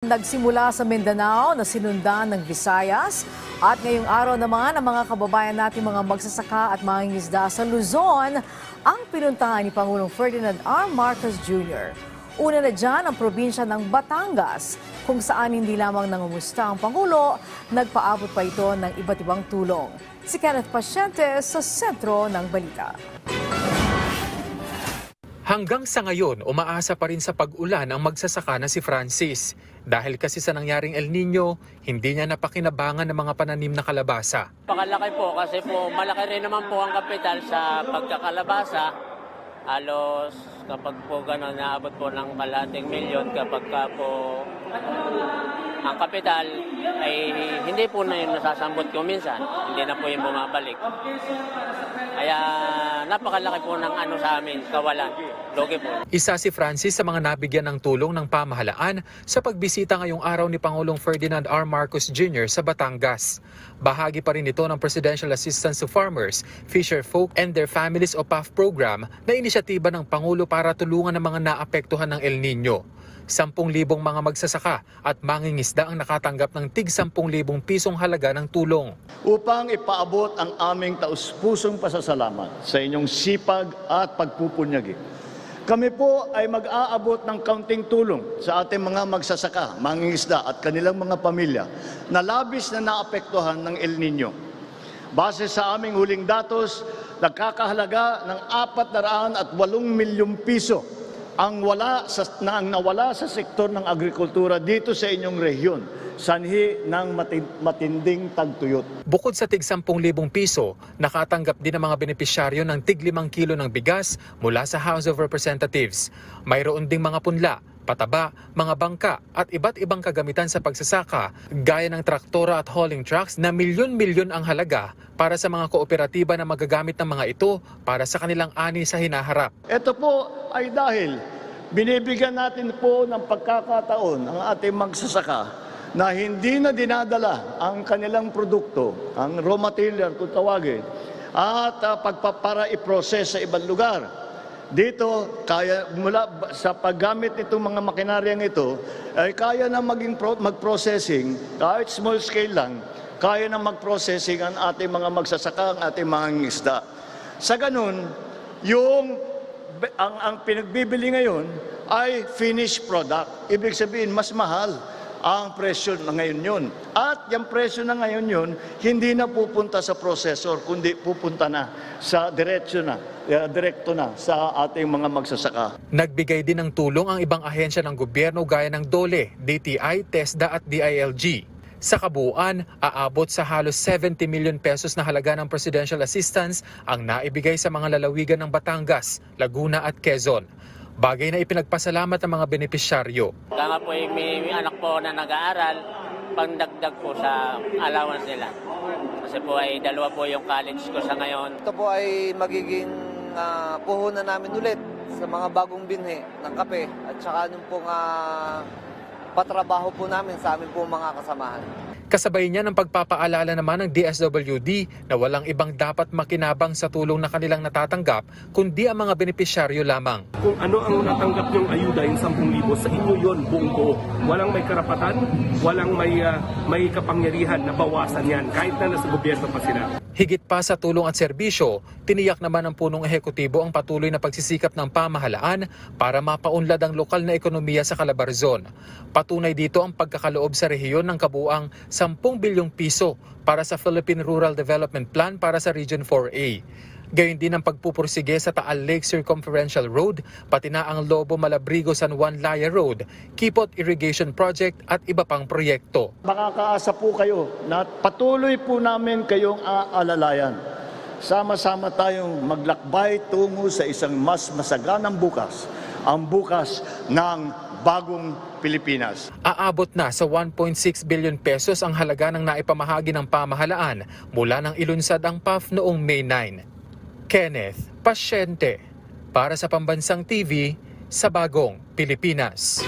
Nagsimula sa Mindanao na sinundan ng Visayas at ngayong araw naman ang mga kababayan natin mga magsasaka at mangingisda sa Luzon ang pinuntahan ni Pangulong Ferdinand R. Marcos Jr. Una na dyan ang probinsya ng Batangas kung saan hindi lamang nangumusta ang Pangulo, nagpaabot pa ito ng iba't ibang tulong. Si Kenneth Pasyente sa sentro ng balita. Hanggang sa ngayon, umaasa pa rin sa pag-ulan ang magsasaka na si Francis. Dahil kasi sa nangyaring El Nino, hindi niya napakinabangan ng mga pananim na kalabasa. Pakalaki po kasi po malaki rin naman po ang kapital sa pagkakalabasa. Halos kapag po gano'n naabot po ng kalahating milyon kapag ka po ang kapital ay hindi po na yun nasasambot ko minsan. Hindi na po yung bumabalik. Kaya napakalaki po ng sa amin, kawalan. Logi po. Isa si Francis sa mga nabigyan ng tulong ng pamahalaan sa pagbisita ngayong araw ni Pangulong Ferdinand R. Marcos Jr. sa Batangas. Bahagi pa rin ito ng Presidential Assistance to Farmers, Fisher Folk and Their Families o PAF program na inisyatiba ng Pangulo para tulungan ang mga naapektuhan ng El Nino. 10,000 mga magsasaka at mangingisda ang nakatanggap ng tig 10,000 pisong halaga ng tulong. Upang ipaabot ang aming taus-pusong pasasalamat sa inyong sipag at pagpupunyagi. Kami po ay mag-aabot ng kaunting tulong sa ating mga magsasaka, mangingisda at kanilang mga pamilya na labis na naapektuhan ng El Nino. Base sa aming huling datos, nagkakahalaga ng 408 milyong piso ang nawala sa sektor ng agrikultura dito sa inyong rehiyon, sanhi ng matinding tagtuyot. Bukod sa tig 10,000 piso, nakatanggap din ang mga benepisyaryo ng tig 5 kilo ng bigas mula sa House of Representatives. Mayroon ding mga punla, pataba, mga bangka at iba't ibang kagamitan sa pagsasaka gaya ng traktora at hauling trucks na milyon-milyon ang halaga para sa mga kooperatiba na magagamit ng mga ito para sa kanilang ani sa hinaharap. Ito po ay dahil binibigyan natin po ng pagkakataon ang ating magsasaka na hindi na dinadala ang kanilang produkto, ang raw material kung tawagin, at para i-process sa ibang lugar. Dito, kaya mula sa paggamit nitong mga makinaryang ito, ay kaya na mag-processing, kahit small scale lang, kaya na mag-processing ang ating mga magsasaka, ang ating mga ngisda. Sa ganun, ang pinagbibili ngayon ay finished product. Ibig sabihin, mas mahal ang presyo na ngayon yun. At yung presyo na ngayon yun, hindi na pupunta sa processor, kundi pupunta na sa direkto na sa ating mga magsasaka. Nagbigay din ng tulong ang ibang ahensya ng gobyerno gaya ng DOLE, DTI, TESDA at DILG. Sa kabuuan, aabot sa halos 70 million pesos na halaga ng presidential assistance ang naibigay sa mga lalawigan ng Batangas, Laguna at Quezon. Bagay na ipinagpasalamat ng mga benepisyaryo. Kaya po may anak po na nag-aaral, pangdagdag po sa allowance nila. Kasi po ay 2 po yung college ko sa ngayon. Ito po ay magiging puhunan namin ulit sa mga bagong binhi ng kape at saka yung pong patrabaho po namin sa amin po mga kasamahan. Kasabay niya ng pagpapaalala naman ng DSWD na walang ibang dapat makinabang sa tulong na kanilang natatanggap kundi ang mga benepisyaryo lamang. Kung ano ang natanggap niyong ayuda, yung 10,000, sa inyo yon buong buo. Walang may karapatan, walang may kapangyarihan na bawasan yan kahit na nasa gobyerno pa sila. Higit pa sa tulong at serbisyo, tiniyak naman ng punong ehekutibo ang patuloy na pagsisikap ng pamahalaan para mapaunlad ang lokal na ekonomiya sa Calabarzon. Patunay dito ang pagkakaloob sa rehiyon ng kabuuang 10 bilyong piso para sa Philippine Rural Development Plan para sa Region 4A. Gayon din ang pagpupursige sa Taal Lake Circumferential Road, pati na ang Lobo Malabrigo San Juan Laya Road, Kipot Irrigation Project at iba pang proyekto. Makakaasa po kayo na patuloy po namin kayong aalalayan. Sama-sama tayong maglakbay tungo sa isang mas masaganang bukas, ang bukas ng bagong Pilipinas. Aabot na sa 1.6 billion pesos ang halaga ng naipamahagi ng pamahalaan mula nang ilunsad ang PAF noong May 9. Kenneth Pasyente para sa Pambansang TV sa Bagong Pilipinas.